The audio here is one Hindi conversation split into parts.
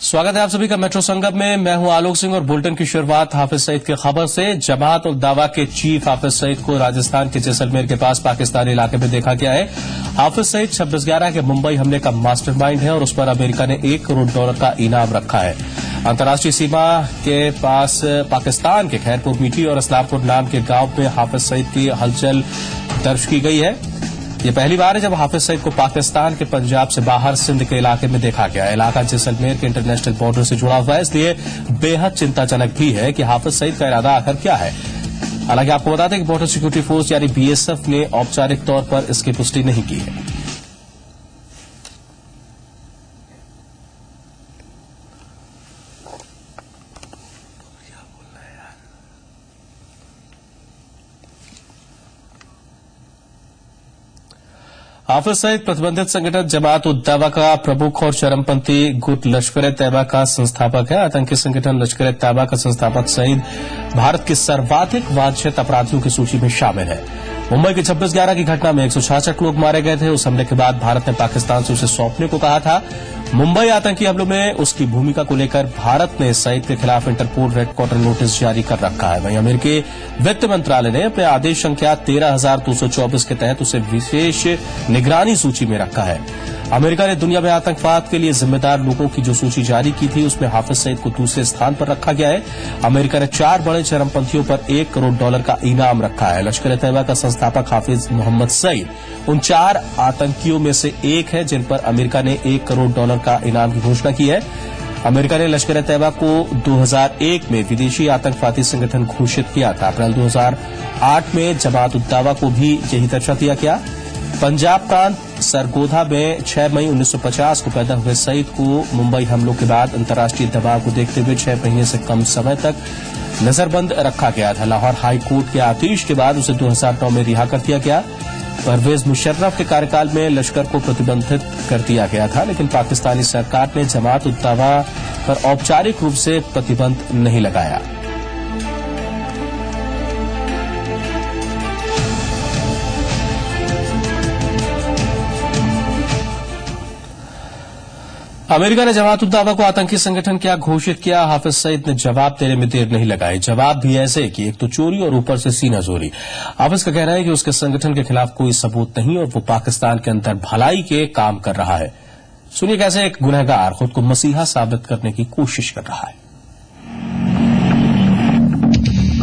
स्वागत है आप सभी का मेट्रो संगम में। मैं हूं आलोक सिंह और बुलेटिन की शुरुआत हाफिज सईद की खबर से। जमात उल दावा के चीफ हाफिज सईद को राजस्थान के जैसलमेर के पास पाकिस्तानी इलाके में देखा गया है। हाफिज सईद 26/11 के मुंबई हमले का मास्टरमाइंड है और उस पर अमेरिका ने $1 करोड़ का इनाम रखा है। अंतर्राष्ट्रीय सीमा के पास पाकिस्तान के खैरपुर मीठी और इस्लामपुर नाम के गांव में हाफिज सईद की हलचल दर्ज की गई है। ये पहली बार है जब हाफिज सईद को पाकिस्तान के पंजाब से बाहर सिंध के इलाके में देखा गया। इलाका जैसलमेर के इंटरनेशनल बॉर्डर से जुड़ा हुआ है, इसलिए बेहद चिंताजनक भी है कि हाफिज सईद का इरादा आखिर क्या है। हालांकि आपको बता दें कि बॉर्डर सिक्योरिटी फोर्स यानी बीएसएफ ने औपचारिक तौर पर इसकी पुष्टि नहीं की है। हाफिज सईद प्रतिबंधित संगठन जमात उद दावा का प्रमुख और चरमपंथी गुट लश्कर-ए-तैयबा का संस्थापक है। आतंकी संगठन लश्कर-ए-तैयबा का संस्थापक सईद भारत के सर्वाधिक वांछित अपराधियों की सूची में शामिल है। मुंबई की 26/11 की घटना में 166 लोग मारे गए थे। उस हमले के बाद भारत ने पाकिस्तान से उसे सौंपने को कहा था। मुंबई आतंकी हमलों में उसकी भूमिका को लेकर भारत ने सईद के खिलाफ इंटरपोल रेड क्वार्टर नोटिस जारी कर रखा है। वहीं अमेरिकी वित्त मंत्रालय ने अपने आदेश संख्या 13,224 के तहत उसे विशेष निगरानी सूची में रखा है। अमेरिका ने दुनिया में आतंकवाद के लिए जिम्मेदार लोगों की जो सूची जारी की थी उसमें हाफिज सईद को दूसरे स्थान पर रखा गया है। अमेरिका ने 4 बड़े चरमपंथियों पर $1 करोड़ का इनाम रखा है। लश्कर-ए-तैयबा का संस्थापक हाफिज मोहम्मद सईद उन 4 आतंकियों में से एक है जिन पर अमेरिका ने $1 करोड़ का इनाम की घोषणा की है। अमेरिका ने लश्कर-ए-तैयबा को 2001 में विदेशी आतंकवादी संगठन घोषित किया था। अप्रैल 2008 में जमात उद दावा को भी यही दर्जा दिया गया। पंजाब प्रांत सरगोधा में 6 मई 1950 को पैदा हुए सईद को मुंबई हमलों के बाद अंतर्राष्ट्रीय दबाव को देखते हुए 6 महीने से कम समय तक नजरबंद रखा गया था। लाहौर हाई कोर्ट के आदेश के बाद उसे 2009 में रिहा कर दिया गया। परवेज मुशर्रफ के कार्यकाल में लश्कर को प्रतिबंधित कर दिया गया था, लेकिन पाकिस्तानी सरकार ने जमात उद दावा पर औपचारिक रूप से प्रतिबंध नहीं लगाया। अमेरिका ने जमात उद दावा को आतंकी संगठन क्या घोषित किया। हाफिज सईद ने जवाब देने में देर नहीं लगाई। जवाब भी ऐसे कि एक तो चोरी और ऊपर से सीना चोरी। हाफिज का कहना है कि उसके संगठन के खिलाफ कोई सबूत नहीं और वो पाकिस्तान के अंदर भलाई के काम कर रहा है। सुनिए कैसे एक गुनहगार खुद को मसीहा साबित करने की कोशिश कर रहा है।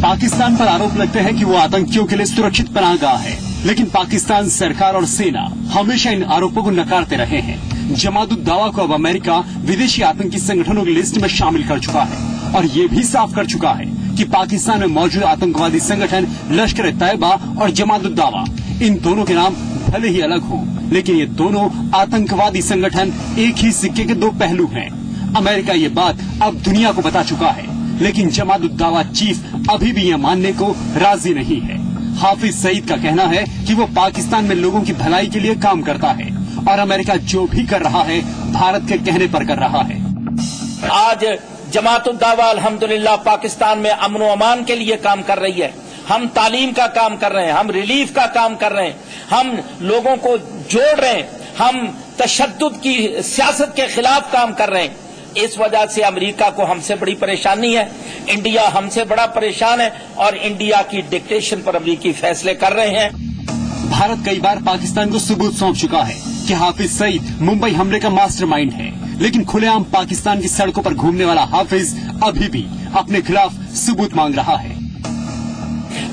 पाकिस्तान पर आरोप लगते हैं कि वो आतंकियों के लिए सुरक्षित पनाहगाह है, लेकिन पाकिस्तान सरकार और सेना हमेशा इन आरोपों को नकारते रहे हैं। जमात उद दावा को अब अमेरिका विदेशी आतंकी संगठनों की लिस्ट में शामिल कर चुका है और ये भी साफ कर चुका है कि पाकिस्तान में मौजूद आतंकवादी संगठन लश्कर-ए-तैयबा और जमात उद दावा, इन दोनों के नाम भले ही अलग हों, लेकिन ये दोनों आतंकवादी संगठन एक ही सिक्के के 2 पहलू हैं। अमेरिका ये बात अब दुनिया को बता चुका है, लेकिन जमात उद दावा चीफ अभी भी ये मानने को राजी नहीं है। हाफिज सईद का कहना है कि वो पाकिस्तान में लोगों की भलाई के लिए काम करता है और अमेरिका जो भी कर रहा है भारत के कहने पर कर रहा है। आज जमात उद दावा अल्हम्दुलिल्लाह पाकिस्तान में अमन व अमान के लिए काम कर रही है। हम तालीम का काम कर रहे हैं, हम रिलीफ का काम कर रहे हैं, हम लोगों को जोड़ रहे हैं, हम तशद्दुद की सियासत के खिलाफ काम कर रहे हैं। इस वजह से अमेरिका को हमसे बड़ी परेशानी है, इंडिया हमसे बड़ा परेशान है और इंडिया की डिक्टेशन पर अमेरिकी फैसले कर रहे हैं। भारत कई बार पाकिस्तान को सबूत सौंप चुका है कि हाफिज सईद मुंबई हमले का मास्टरमाइंड है, लेकिन खुलेआम पाकिस्तान की सड़कों पर घूमने वाला हाफिज अभी भी अपने खिलाफ सबूत मांग रहा है।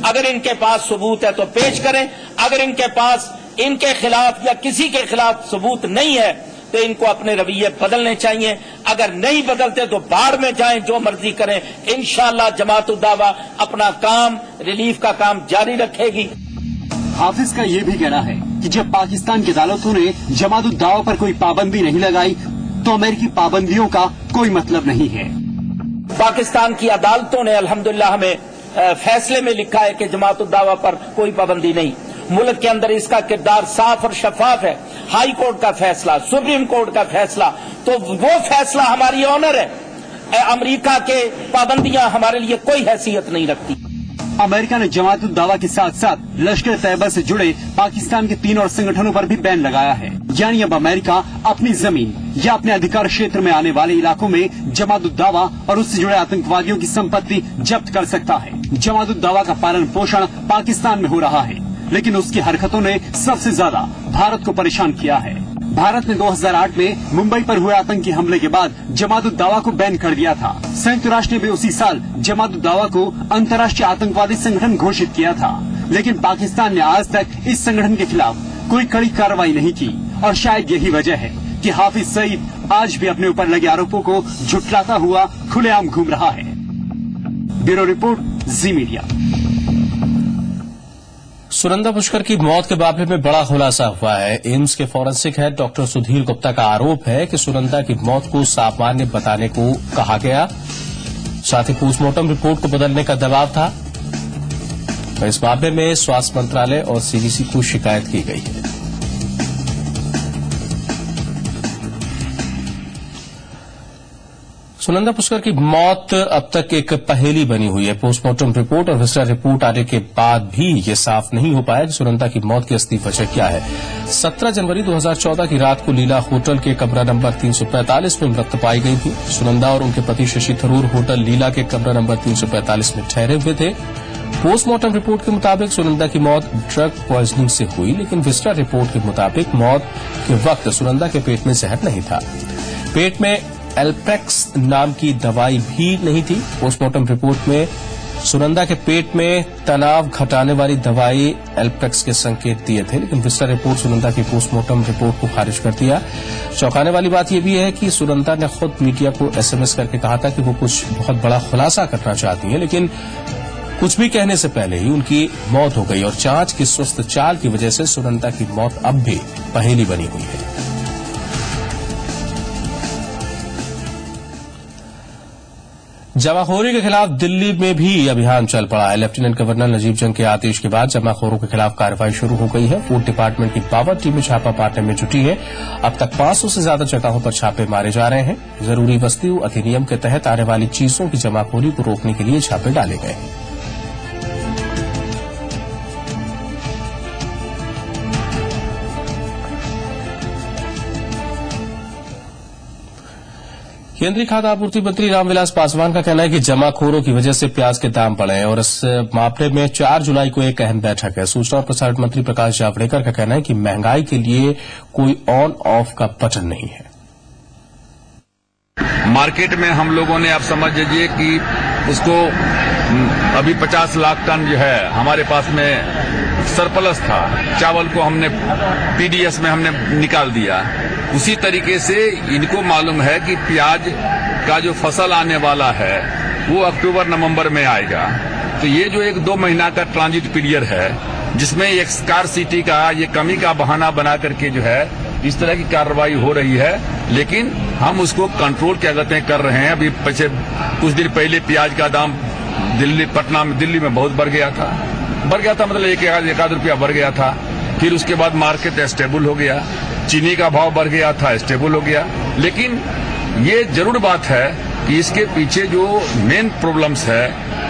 अगर इनके पास सबूत है तो पेश करें, अगर इनके पास इनके खिलाफ या किसी के खिलाफ सबूत नहीं है तो इनको अपने रवैये बदलने चाहिए। अगर नहीं बदलते तो बाढ़ में जाएं, जो मर्जी करें। इंशाअल्लाह जमात उद दावा अपना काम, रिलीफ का काम जारी रखेगी। हाफिज का ये भी कहना है कि जब पाकिस्तान की अदालतों ने जमात उद दावा पर कोई पाबंदी नहीं लगाई तो अमेरिकी पाबंदियों का कोई मतलब नहीं है। पाकिस्तान की अदालतों ने अल्हम्दुलिल्लाह हमें फैसले में लिखा है कि जमात उद दावा पर कोई पाबंदी नहीं। मुल्क के अंदर इसका किरदार साफ और शफाफ है। हाई कोर्ट का फैसला, सुप्रीम कोर्ट का फैसला, तो वो फैसला हमारी ऑनर है। अमेरिका के पाबंदियां हमारे लिए कोई हैसियत नहीं रखती। अमेरिका ने जमात उद दावा के साथ साथ लश्कर तैयबा से जुड़े पाकिस्तान के 3 और संगठनों पर भी बैन लगाया है। यानी अब अमेरिका अपनी जमीन या अपने अधिकार क्षेत्र में आने वाले इलाकों में जमात उद दावा और उससे जुड़े आतंकवादियों की संपत्ति जब्त कर सकता है। जमात उद दावा का पालन पोषण पाकिस्तान में हो रहा है, लेकिन उसकी हरकतों ने सबसे ज्यादा भारत को परेशान किया है। भारत ने 2008 में मुंबई पर हुए आतंकी हमले के बाद जमात उद दावा को बैन कर दिया था। संयुक्त राष्ट्र ने भी उसी साल जमात उद दावा को अंतर्राष्ट्रीय आतंकवादी संगठन घोषित किया था, लेकिन पाकिस्तान ने आज तक इस संगठन के खिलाफ कोई कड़ी कार्रवाई नहीं की और शायद यही वजह है कि हाफिज सईद आज भी अपने ऊपर लगे आरोपों को झुठलाता हुआ खुलेआम घूम रहा है। ब्यूरो रिपोर्ट, जी मीडिया। सुनंदा पुष्कर की मौत के मामले में बड़ा खुलासा हुआ है। एम्स के forensic head doctor Sudhir Gupta का आरोप है कि सुनंदा की मौत को सामान्य बताने को कहा गया, साथ ही पोस्टमार्टम रिपोर्ट को बदलने का दबाव था। इस मामले में स्वास्थ्य मंत्रालय और सीडीसी को शिकायत की गई है। सुनंदा पुष्कर की मौत अब तक एक पहेली बनी हुई है। पोस्टमार्टम रिपोर्ट और विस्तार रिपोर्ट आने के बाद भी ये साफ नहीं हो पाया कि सुनंदा की मौत की असली वजह क्या है। 17 जनवरी 2014 की रात को लीला होटल के कमरा नंबर 345 में मृत पाई गई थी। सुनंदा और उनके पति शशि थरूर होटल लीला के कमरा नंबर 345 में ठहरे हुए थे। पोस्टमार्टम रिपोर्ट के मुताबिक सुनंदा की मौत ड्रग पॉइजनिंग से हुई, लेकिन विस्तार रिपोर्ट के मुताबिक मौत के वक्त सुनंदा के पेट में जहर नहीं था। पेट में एल्प्रेक्स नाम की दवाई भी नहीं थी। पोस्टमार्टम रिपोर्ट में सुनंदा के पेट में तनाव घटाने वाली दवाई एल्प्रेक्स के संकेत दिए थे, लेकिन विस्तार रिपोर्ट सुनंदा की पोस्टमार्टम रिपोर्ट को खारिज कर दिया। चौंकाने वाली बात यह भी है कि सुनंदा ने खुद मीडिया को एसएमएस करके कहा था कि वो कुछ बहुत बड़ा खुलासा करना चाहती हैं, लेकिन कुछ भी कहने से पहले ही उनकी मौत हो गई और जांच की सुस्त चाल की वजह से सुनंदा की मौत अब भी पहेली बनी हुई है। जमाखोरी के खिलाफ दिल्ली में भी अभियान चल पड़ा है। लेफ्टिनेंट गवर्नर नजीब जंग के आदेश के बाद जमाखोरों के खिलाफ कार्रवाई शुरू हो गई है। फूड डिपार्टमेंट की पावर टीमें छापा मारने में जुटी है। अब तक 500 से ज्यादा जगहों पर छापे मारे जा रहे हैं। जरूरी वस्तु अधिनियम के तहत आने वाली चीजों की जमाखोरी को रोकने के लिए छापे डाले गए हैं। केंद्रीय खाद्य आपूर्ति मंत्री रामविलास पासवान का कहना है कि जमाखोरों की वजह से प्याज के दाम बढ़े हैं और इस मामले में 4 जुलाई को एक अहम बैठक है। सूचना और प्रसारण मंत्री प्रकाश जावड़ेकर का कहना है कि महंगाई के लिए कोई ऑन ऑफ का बटन नहीं है। मार्केट में हम लोगों ने आप समझ लीजिए कि उसको अभी 50 लाख टन जो है हमारे पास में सरप्लस था। चावल को हमने पीडीएस में हमने निकाल दिया। उसी तरीके से इनको मालूम है कि प्याज का जो फसल आने वाला है वो अक्टूबर नवंबर में आएगा। तो ये जो 1-2 महीना का ट्रांजिट पीरियड है, जिसमें एक स्कार्सिटी का ये कमी का बहाना बना करके जो है इस तरह की कार्रवाई हो रही है, लेकिन हम उसको कंट्रोल क्या कहते हैं कर रहे हैं। अभी पीछे कुछ दिन पहले प्याज का दाम दिल्ली में बहुत बढ़ गया था मतलब एक आध रुपया बढ़ गया था। फिर उसके बाद मार्केट स्टेबल हो गया, चीनी का भाव बढ़ गया था, स्टेबल हो गया। लेकिन ये जरूर बात है कि इसके पीछे जो मेन प्रॉब्लम्स है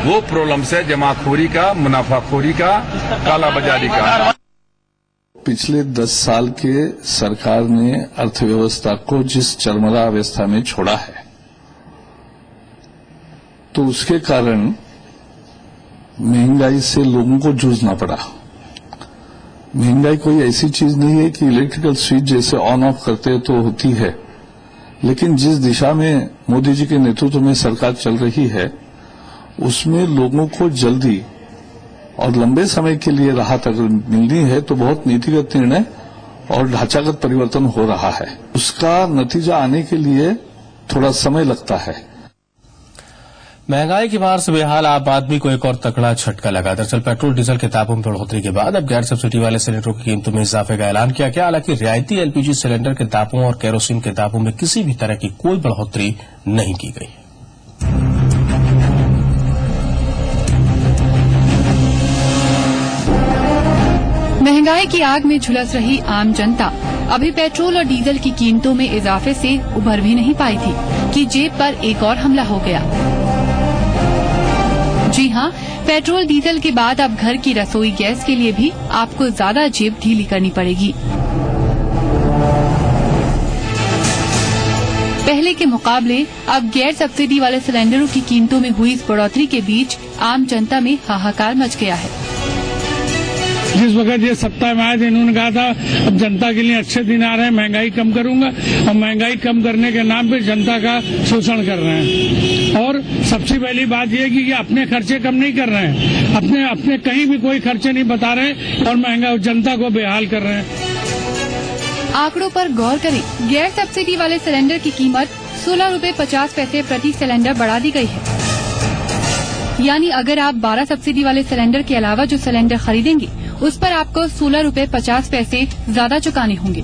वो प्रॉब्लम्स है जमाखोरी का, मुनाफाखोरी का, कालाबाजारी का। पिछले 10 साल के सरकार ने अर्थव्यवस्था को जिस चरमरा अवस्था में छोड़ा है, तो उसके कारण महंगाई से लोगों को जूझना पड़ा। महंगाई कोई ऐसी चीज नहीं है कि इलेक्ट्रिकल स्विच जैसे ऑन ऑफ करते तो होती है, लेकिन जिस दिशा में मोदी जी के नेतृत्व में सरकार चल रही है उसमें लोगों को जल्दी और लंबे समय के लिए राहत अगर मिलनी है तो बहुत नीतिगत निर्णय और ढांचागत परिवर्तन हो रहा है। उसका नतीजा आने के लिए थोड़ा समय लगता है। महंगाई की मार से बेहाल आम आदमी को एक और तगड़ा झटका लगा। दरअसल पेट्रोल डीजल के दामों में बढ़ोतरी के बाद अब गैर सब्सिडी वाले सिलेंडरों की कीमतों में इजाफे का ऐलान किया गया। हालांकि रियायती एलपीजी सिलेंडर के दामों और केरोसिन के दामों में किसी भी तरह की कोई बढ़ोतरी नहीं की गई। महंगाई की आग में झुलस रही आम जनता अभी पेट्रोल और डीजल की कीमतों में इजाफे से उबर भी नहीं पाई थी कि जेब पर एक और हमला हो गया। जी हां, पेट्रोल डीजल के बाद अब घर की रसोई गैस के लिए भी आपको ज्यादा जेब ढीली करनी पड़ेगी। पहले के मुकाबले अब गैर सब्सिडी वाले सिलेंडरों की कीमतों में हुई इस बढ़ोतरी के बीच आम जनता में हाहाकार मच गया है। जिस वक्त ये सत्ता में आए थे, इन्होंने कहा था अब जनता के लिए अच्छे दिन आ रहे हैं, महंगाई कम करूंगा, और महंगाई कम करने के नाम पे जनता का शोषण कर रहे हैं। और सबसे पहली बात यह कि ये अपने खर्चे कम नहीं कर रहे हैं, अपने कहीं भी कोई खर्चे नहीं बता रहे और महंगा जनता को बेहाल कर रहे हैं। आंकड़ों पर गौर करें, गैर सब्सिडी वाले सिलेंडर की कीमत 16 रुपए 50 पैसे प्रति सिलेंडर बढ़ा दी गई है। यानी अगर आप 12 सब्सिडी वाले सिलेंडर के अलावा जो सिलेंडर खरीदेंगे उस पर आपको 16 रुपए 50 पैसे ज्यादा चुकाने होंगे।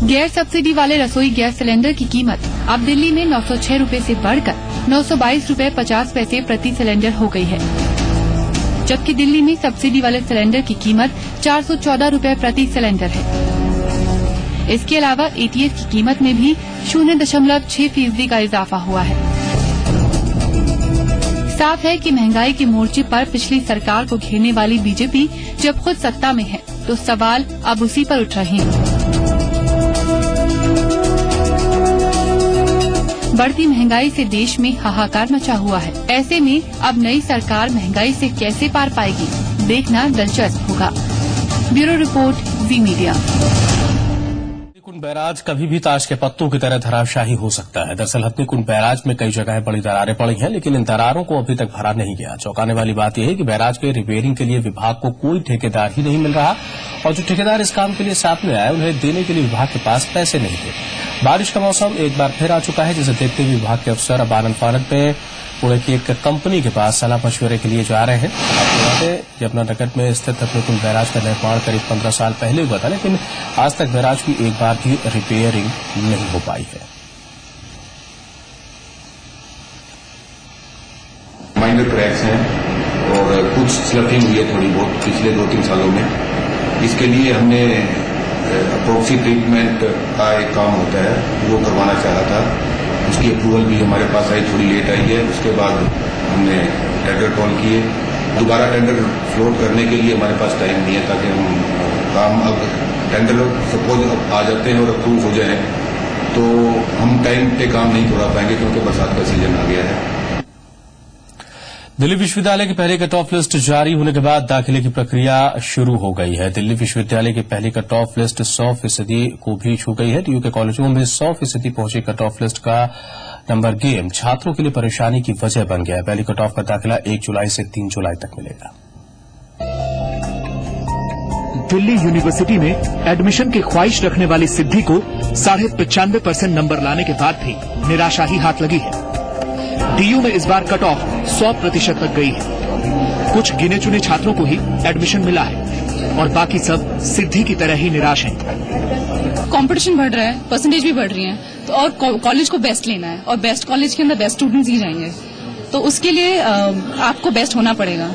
गैर सब्सिडी वाले रसोई गैस सिलेंडर की कीमत अब दिल्ली में 906 रुपए से बढ़कर 922 रुपए 50 पैसे प्रति सिलेंडर हो गई है, जबकि दिल्ली में सब्सिडी वाले सिलेंडर की कीमत 414 रुपए प्रति सिलेंडर है। इसके अलावा एटीएस की कीमत में भी 0.6% का इजाफा हुआ है। साफ है कि महंगाई के मोर्चे पर पिछली सरकार को घेरने वाली बीजेपी जब खुद सत्ता में है तो सवाल अब उसी पर उठ रहे हैं। बढ़ती महंगाई से देश में हाहाकार मचा हुआ है। ऐसे में अब नई सरकार महंगाई से कैसे पार पाएगी, देखना दिलचस्प होगा। Bureau report, V media. Hathnikund barrage कभी भी ताश के पत्तों की तरह धराशायी हो सकता है। दरअसल हथनीकुंड बैराज में कई जगह बड़ी दरारें पड़ी हैं, लेकिन इन दरारों को अभी तक भरा नहीं गया। चौंकाने वाली बात यह है कि बैराज के रिपेयरिंग के लिए विभाग को कोई ठेकेदार ही नहीं मिल रहा, और जो ठेकेदार इस काम के लिए सामने आए उन्हें देने के लिए विभाग के पास पैसे नहीं थे। बारिश का मौसम एक बार फिर आ चुका है, जिसे देखते हुए विभाग के अफसर अब आनंद फानंद में पुणे की एक कंपनी के पास सलाह मशवरे के लिए जा रहे हैं। आपको याद है, यमुनानगर में स्थित हथनीकुंड बैराज का निर्माण करीब 15 साल पहले हुआ था, लेकिन आज तक बैराज की एक बार भी रिपेयरिंग नहीं हो पाई है। माइनर क्रैक्स हैं और कुछ स्लफिंग हुई है थोड़ी बहुत पिछले 2-3 सालों में। इसके लिए हमने अप्रोक्सी ट्रीटमेंट का एक काम होता है, वो करवाना चाहा था। उसकी अप्रूवल भी हमारे पास आई, थोड़ी लेट आई है। उसके बाद हमने टेंडर कॉल किए। दोबारा टेंडर फ्लोट करने के लिए हमारे पास टाइम नहीं है, ताकि हम काम अब टेंडर सपोज आ जाते हैं और अप्रूव हो जाए तो हम टाइम पे काम नहीं करवा पाएंगे, क्योंकि बरसात का सीजन आ गया है। दिल्ली विश्वविद्यालय की पहली कट ऑफ लिस्ट जारी होने के बाद दाखिले की प्रक्रिया शुरू हो गई है। दिल्ली विश्वविद्यालय की पहली कट ऑफ लिस्ट 100% को भी छू गई है। डीयू के कॉलेजों में 100% पहुंची कट ऑफ लिस्ट का नंबर गेम छात्रों के लिए परेशानी की वजह बन गया है। पहली कट ऑफ का दाखिला 1 जुलाई से 3 जुलाई तक मिलेगा। दिल्ली यूनिवर्सिटी में एडमिशन की ख्वाहिश रखने वाली सिद्धि को 95% नंबर लाने के बाद भी निराशा ही हाथ लगी है। डीयू में इस बार कट ऑफ 100% तक गई है। कुछ गिने चुने छात्रों को ही एडमिशन मिला है और बाकी सब सिद्धि की तरह ही निराश हैं। कंपटीशन बढ़ रहा है, परसेंटेज भी बढ़ रही है, तो और कॉलेज को बेस्ट लेना है और बेस्ट कॉलेज के अंदर बेस्ट स्टूडेंट्स ही जाएंगे, तो उसके लिए आपको बेस्ट होना पड़ेगा।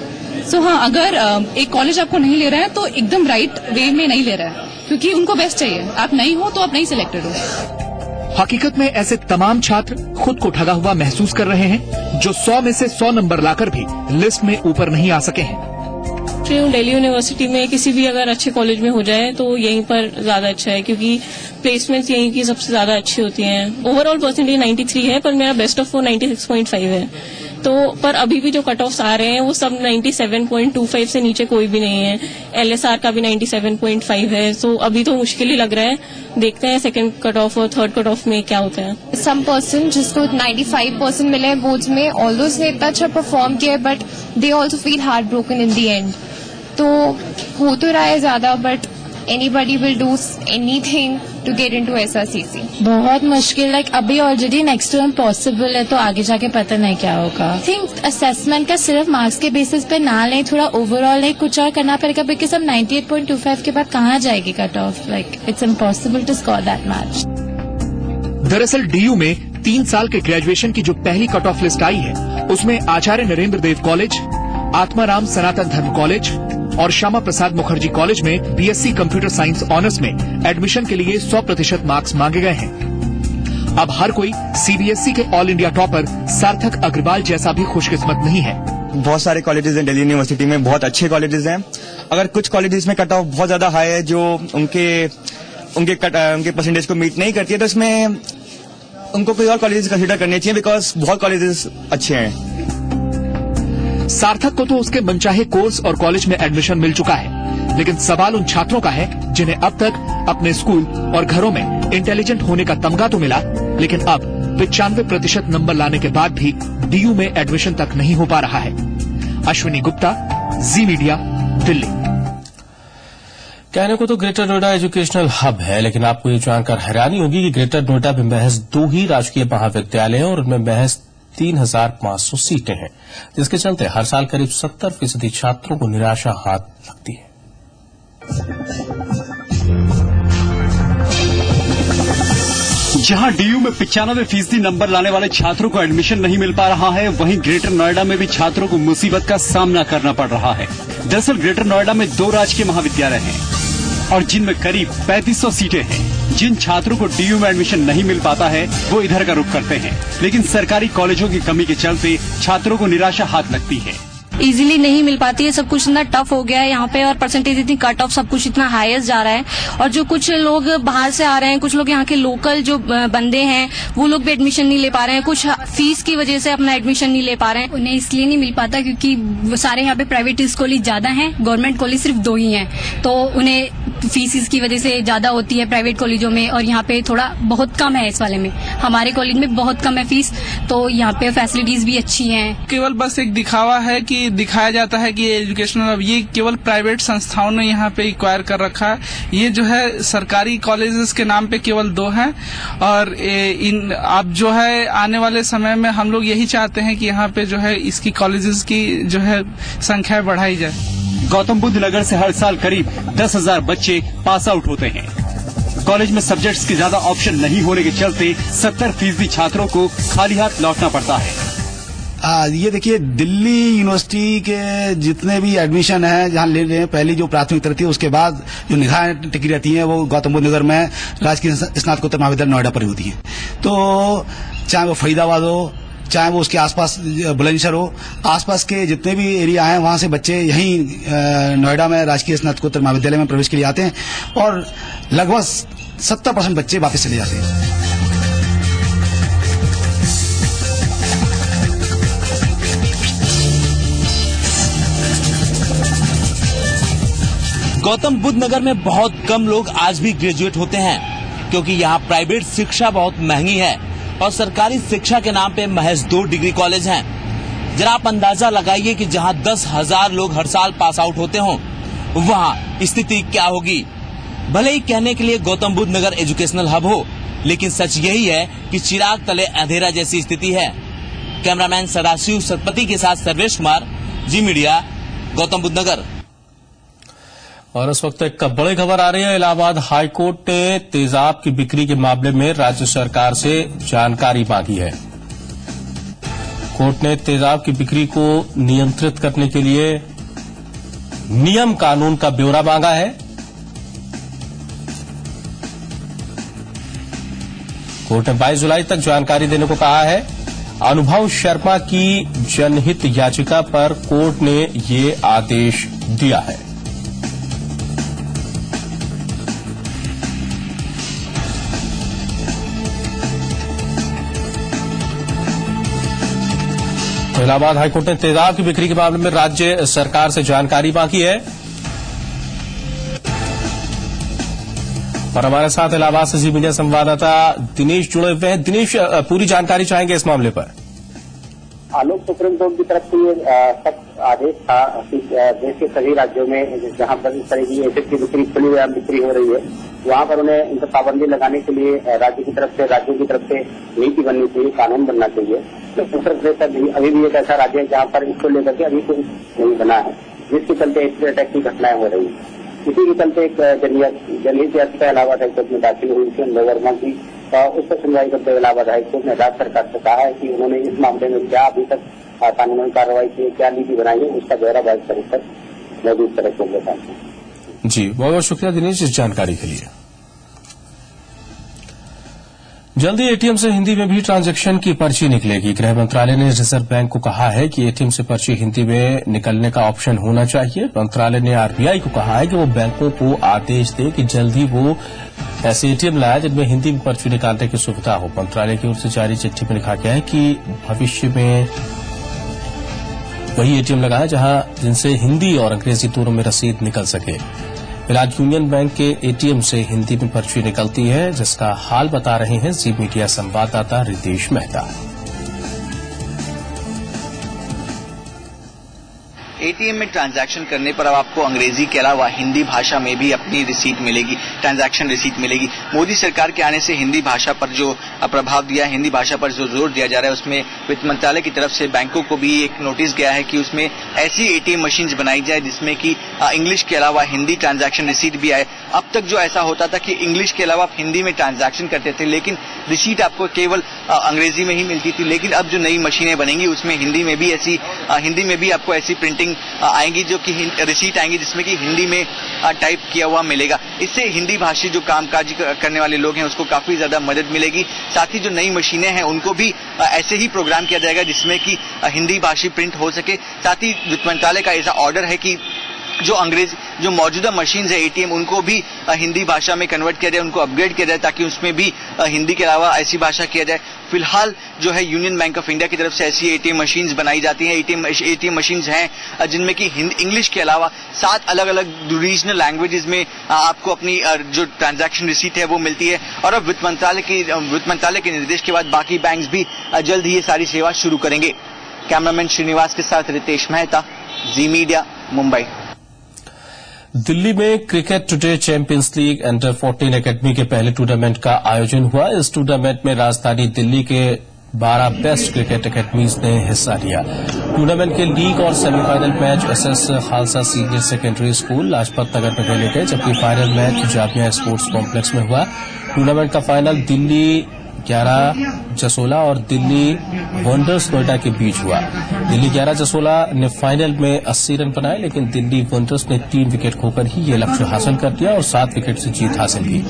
सो हाँ, अगर एक कॉलेज आपको नहीं ले रहा है तो एकदम राइट वे में नहीं ले रहा है, क्योंकि उनको बेस्ट चाहिए। आप नहीं हो तो आप नहीं सिलेक्टेड हो। हकीकत में ऐसे तमाम छात्र खुद को ठगा हुआ महसूस कर रहे हैं, जो 100 में से 100 नंबर लाकर भी लिस्ट में ऊपर नहीं आ सके हैं। दिल्ली यूनिवर्सिटी में किसी भी अगर अच्छे कॉलेज में हो जाए तो यहीं पर ज्यादा अच्छा है, क्योंकि प्लेसमेंट्स यहीं की सबसे ज्यादा अच्छी होती हैं। ओवरऑल परसेंटेज 93 है, पर मेरा बेस्ट ऑफ 96.5 है। तो पर अभी भी जो कट ऑफ्स आ रहे हैं वो सब 97.25 से नीचे कोई भी नहीं है। एलएसआर का भी 97.5 है। सो अभी तो मुश्किल ही लग रहा है। देखते हैं सेकंड कट ऑफ और थर्ड कट ऑफ में क्या होता है। सम पर्सन जिसको 95% मिले हैं बोर्ड्स में, ऑल्दो उसने इतना अच्छा परफॉर्म किया है, but they also feel heart broken in the and. तो हो तो रहा है ज्यादा, but anybody will do anything to get into SRCC. बहुत मुश्किल, लाइक अभी ऑलरेडी नेक्स्ट टर्म पॉसिबल है, तो आगे जाके पता नहीं क्या होगा। आई थिंक असेसमेंट का सिर्फ मार्क्स के बेसिस पे ना लें, थोड़ा ओवरऑल नहीं कुछ और करना पड़ेगा, बिकॉज अब 98.25 के बाद कहाँ जाएगी cut off. Like it's impossible to score that match. दरअसल डीयू में 3 साल के ग्रेजुएशन की जो पहली कट ऑफ लिस्ट आई है, उसमें आचार्य नरेंद्र देव कॉलेज, आत्माराम सनातन धर्म कॉलेज और श्यामा प्रसाद मुखर्जी कॉलेज में बीएससी कंप्यूटर साइंस ऑनर्स में एडमिशन के लिए 100% मार्क्स मांगे गए हैं। अब हर कोई सीबीएसई के ऑल इंडिया टॉपर सार्थक अग्रवाल जैसा भी खुशकिस्मत नहीं है। बहुत सारे कॉलेजेस हैं दिल्ली यूनिवर्सिटी में, बहुत अच्छे कॉलेजेस हैं। अगर कुछ कॉलेजेस में कट ऑफ बहुत ज्यादा हाई है जो उनके परसेंटेज को मीट नहीं करती है, तो इसमें उनको कोई और कॉलेजेस कंसीडर करने चाहिए, बिकॉज बहुत कॉलेजेस अच्छे हैं। सार्थक को तो उसके मनचाहे कोर्स और कॉलेज में एडमिशन मिल चुका है, लेकिन सवाल उन छात्रों का है जिन्हें अब तक अपने स्कूल और घरों में इंटेलिजेंट होने का तमगा तो मिला, लेकिन अब 95% नंबर लाने के बाद भी डीयू में एडमिशन तक नहीं हो पा रहा है। अश्विनी गुप्ता, जी मीडिया, दिल्ली। कहने को तो ग्रेटर नोएडा एजुकेशनल हब है, लेकिन आपको ये जानकर हैरानी होगी कि ग्रेटर नोएडा में महज 2 ही राजकीय महाविद्यालय हैं और उनमें महज 3,500 सीटें हैं, जिसके चलते हर साल करीब 70% छात्रों को निराशा हाथ लगती है। जहां डीयू में 95% नंबर लाने वाले छात्रों को एडमिशन नहीं मिल पा रहा है, वहीं ग्रेटर नोएडा में भी छात्रों को मुसीबत का सामना करना पड़ रहा है। दरअसल ग्रेटर नोएडा में 2 राजकीय महाविद्यालय हैं और जिनमें करीब 3500 सीटें हैं। जिन छात्रों को डीयू में एडमिशन नहीं मिल पाता है वो इधर का रुख करते हैं, लेकिन सरकारी कॉलेजों की कमी के चलते छात्रों को निराशा हाथ लगती है। इजीली नहीं मिल पाती है, सब कुछ इतना टफ हो गया है यहाँ पे और परसेंटेज इतनी कट ऑफ, सब कुछ इतना हाईएस्ट जा रहा है। और जो कुछ लोग बाहर से आ रहे हैं, कुछ लोग यहाँ के लोकल जो बंदे हैं वो लोग भी एडमिशन नहीं ले पा रहे हैं, कुछ फीस की वजह से अपना एडमिशन नहीं ले पा रहे हैं। उन्हें इसलिए नहीं मिल पाता क्योंकि वो सारे यहाँ पे प्राइवेट कॉलेज ज्यादा हैं, गवर्नमेंट कॉलेज सिर्फ 2 ही हैं, तो उन्हें फीस की वजह से ज्यादा होती है प्राइवेट कॉलेजों में, और यहाँ पे थोड़ा बहुत कम है इस वाले में। हमारे कॉलेज में बहुत कम है फीस, तो यहाँ पे फैसिलिटीज भी अच्छी हैं। केवल बस एक दिखावा है कि दिखाया जाता है कि एजुकेशनल, अब ये केवल प्राइवेट संस्थाओं ने यहाँ पे एक्वायर कर रखा है। ये जो है सरकारी कॉलेजेस के नाम पे केवल 2 हैं, और इन अब जो है आने वाले समय में हम लोग यही चाहते हैं कि यहाँ पे जो है इसकी कॉलेजेस की जो है संख्या बढ़ाई जाए। गौतम बुद्ध नगर से हर साल करीब 10,000 बच्चे पास आउट होते हैं। कॉलेज में सब्जेक्ट्स के ज्यादा ऑप्शन नहीं होने के चलते 70% छात्रों को खाली हाथ लौटना पड़ता है। ये देखिए, दिल्ली यूनिवर्सिटी के जितने भी एडमिशन है जहाँ ले रहे हैं, पहली जो प्राथमिकता रहती है, उसके बाद जो निगाहें टिकी रहती हैं वो गौतम बुद्ध नगर में राजकीय स्नातकोत्तर महाविद्यालय नोएडा पर होती है। तो चाहे वो फरीदाबाद हो, चाहे वो उसके आसपास बुलंदशहर हो, आसपास के जितने भी एरिया हैं वहां से बच्चे यहीं नोएडा में राजकीय स्नातकोत्तर महाविद्यालय में प्रवेश के लिए आते हैं, और लगभग 70% बच्चे वापस चले जाते हैं। गौतम बुद्ध नगर में बहुत कम लोग आज भी ग्रेजुएट होते हैं, क्योंकि यहाँ प्राइवेट शिक्षा बहुत महंगी है और सरकारी शिक्षा के नाम पे महज 2 डिग्री कॉलेज हैं। जरा आप अंदाजा लगाइए कि जहाँ 10,000 लोग हर साल पास आउट होते हों, वहाँ स्थिति क्या होगी। भले ही कहने के लिए गौतम बुद्ध नगर एजुकेशनल हब हो, लेकिन सच यही है कि चिराग तले अंधेरा जैसी स्थिति है। कैमरामैन सदाशिव सतपति के साथ सर्वेश कुमार, जी मीडिया, गौतम बुद्ध नगर। और इस वक्त एक बड़ी खबर आ रही है। इलाहाबाद हाईकोर्ट ने तेजाब की बिक्री के मामले में राज्य सरकार से जानकारी मांगी है। कोर्ट ने तेजाब की बिक्री को नियंत्रित करने के लिए नियम कानून का ब्यौरा मांगा है। कोर्ट ने 22 जुलाई तक जानकारी देने को कहा है। अनुभव शर्मा की जनहित याचिका पर कोर्ट ने ये आदेश दिया है। इलाहाबाद हाईकोर्ट ने तेजाब की बिक्री के मामले में राज्य सरकार से जानकारी मांगी है। और हमारे साथ इलाहाबाद से जी मीडिया संवाददाता दिनेश जुड़े हुए हैं। दिनेश, पूरी जानकारी चाहेंगे इस मामले पर। आलोक सुप्रीम कोर्ट की तरफ से सख्त आदेश था कि देश के सभी राज्यों में जहां पर इस तरह की एसिड की बिक्री खुली बिक्री हो रही है, वहां पर उन्हें इन पर पाबंदी लगाने के लिए राज्यों की तरफ से नीति बननी चाहिए, कानून बनना चाहिए। तो उत्तर प्रदेश अभी भी एक ऐसा राज्य है जहां पर इसको लेकर के अभी कोई नहीं बना है, जिसके चलते एसिड अटैक की घटनाएं हो रही है। इसी के चलते एक जनहित याचिका इलाहाबाद हाईकोर्ट में दाखिल हुई थी अनुभव वर्मा की, उस पर सुनवाई करते हुए इलाहाबाद हाईकोर्ट ने राज्य सरकार से कहा है कि उन्होंने इस मामले में क्या अभी तक कानूनी कार्रवाई की, क्या नीति बनाई है, उसका ब्यौरा 22 तारीख तक मौजूद तरह से बताएं। जी, बहुत बहुत शुक्रिया दिनेश इस जानकारी के लिए। जल्दी एटीएम से हिंदी में भी ट्रांजैक्शन की पर्ची निकलेगी। गृह मंत्रालय ने रिजर्व बैंक को कहा है कि एटीएम से पर्ची हिंदी में निकलने का ऑप्शन होना चाहिए। मंत्रालय ने आरबीआई को कहा है कि वो बैंकों को आदेश दे कि जल्द ही वो ऐसे एटीएम लाए जिनमें हिंदी में पर्ची निकालने की सुविधा हो। मंत्रालय की ओर से जारी चिट्ठी में लिखा गया है कि भविष्य में वही एटीएम लगाए जिनसे हिंदी और अंग्रेजी दोनों में रसीद निकल सके। फिलहाल यूनियन बैंक के एटीएम से हिंदी में पर्ची निकलती है, जिसका हाल बता रहे हैं जी मीडिया संवाददाता रितेश मेहता। एटीएम में ट्रांजैक्शन करने पर अब आपको अंग्रेजी के अलावा हिंदी भाषा में भी अपनी रिसीट मिलेगी, ट्रांजैक्शन रिसीट मिलेगी। मोदी सरकार के आने से हिंदी भाषा पर जो प्रभाव दिया, हिंदी भाषा पर जो जोर दिया जा रहा है, उसमें वित्त मंत्रालय की तरफ से बैंकों को भी एक नोटिस गया है कि उसमें ऐसी एटीएम मशीन बनाई जाए जिसमें कि इंग्लिश के अलावा हिंदी ट्रांजैक्शन रिसीट भी आए। अब तक जो ऐसा होता था कि इंग्लिश के अलावा आप हिंदी में ट्रांजैक्शन करते थे, लेकिन रिसीट आपको केवल अंग्रेजी में ही मिलती थी। लेकिन अब जो नई मशीनें बनेंगी उसमें हिंदी में भी आपको ऐसी प्रिंटिंग आएंगी जो कि रिसीट आएंगी जिसमें कि हिंदी में टाइप किया हुआ मिलेगा। इससे हिंदी भाषी जो कामकाज करने वाले लोग हैं उसको काफी ज्यादा मदद मिलेगी। साथ ही जो नई मशीनें हैं उनको भी ऐसे ही प्रोग्राम किया जाएगा जिसमें कि हिंदी भाषी प्रिंट हो सके। साथ ही वित्त मंत्रालय का ऐसा ऑर्डर है कि जो मौजूदा मशीन है एटीएम उनको भी हिंदी भाषा में कन्वर्ट किया जाए, उनको अपग्रेड किया जाए ताकि उसमें भी हिंदी के अलावा ऐसी भाषा किया जाए। फिलहाल जो है यूनियन बैंक ऑफ इंडिया की तरफ से ऐसी एटीएम मशीन्स बनाई जाती हैं। एटीएम मशीन्स हैं जिनमें कि इंग्लिश के अलावा 7 अलग अलग रीजनल लैंग्वेजेस में आपको अपनी जो ट्रांजैक्शन रिसीट है वो मिलती है। और अब वित्त मंत्रालय के निर्देश के बाद बाकी बैंक भी जल्द ही ये सारी सेवा शुरू करेंगे। कैमरामैन श्रीनिवास के साथ रितेश मेहता, जी मीडिया, मुंबई। दिल्ली में cricket today champions league under 14 academy के पहले टूर्नामेंट का आयोजन हुआ। इस टूर्नामेंट में राजधानी दिल्ली के 12 बेस्ट क्रिकेट एकेडमीज ने हिस्सा लिया। टूर्नामेंट के लीग और semifinal match SS Khalsa senior secondary school Lajpat Nagar में खेले गए, जबकि final match Jamia sports complex में हुआ। टूर्नामेंट का फाइनल दिल्ली 11 जसोला और दिल्ली वंडर्स नोएडा के बीच हुआ। दिल्ली 11 जसोला ने फाइनल में 80 रन बनाए, लेकिन दिल्ली वंडर्स ने 3 विकेट खोकर ही ये लक्ष्य हासिल कर दिया और 7 विकेट से जीत हासिल की।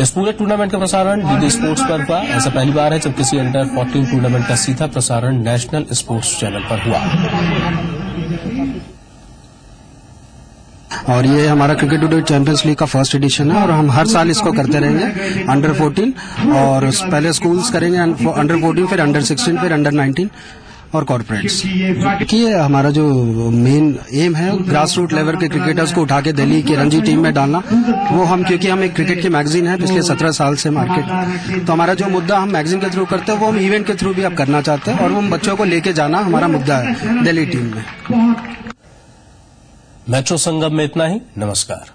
इस पूरे टूर्नामेंट का प्रसारण डीडी स्पोर्ट्स पर हुआ। ऐसा पहली बार है जब किसी अंडर 14 टूर्नामेंट का सीधा प्रसारण नेशनल स्पोर्ट्स चैनल पर हुआ। और ये हमारा क्रिकेट टुडे चैंपियंस लीग का फर्स्ट एडिशन है और हम हर साल इसको करते रहेंगे। अंडर 14 और पहले स्कूल्स करेंगे अंडर 14, फिर अंडर 16, फिर अंडर 19 और कॉर्पोरेट्स। देखिए हमारा जो मेन एम है ग्रास रूट लेवल के क्रिकेटर्स को उठा के दिल्ली की रणजी टीम में डालना। वो क्योंकि हम एक क्रिकेट की मैगजीन है पिछले 17 साल से मार्केट, तो हमारा जो मुद्दा हम मैगजीन के थ्रू करते हैं वो हम इवेंट के थ्रू भी अब करना चाहते हैं और वो बच्चों को लेके जाना हमारा मुद्दा है दिल्ली टीम में। मेट्रो संगम में इतना ही। नमस्कार।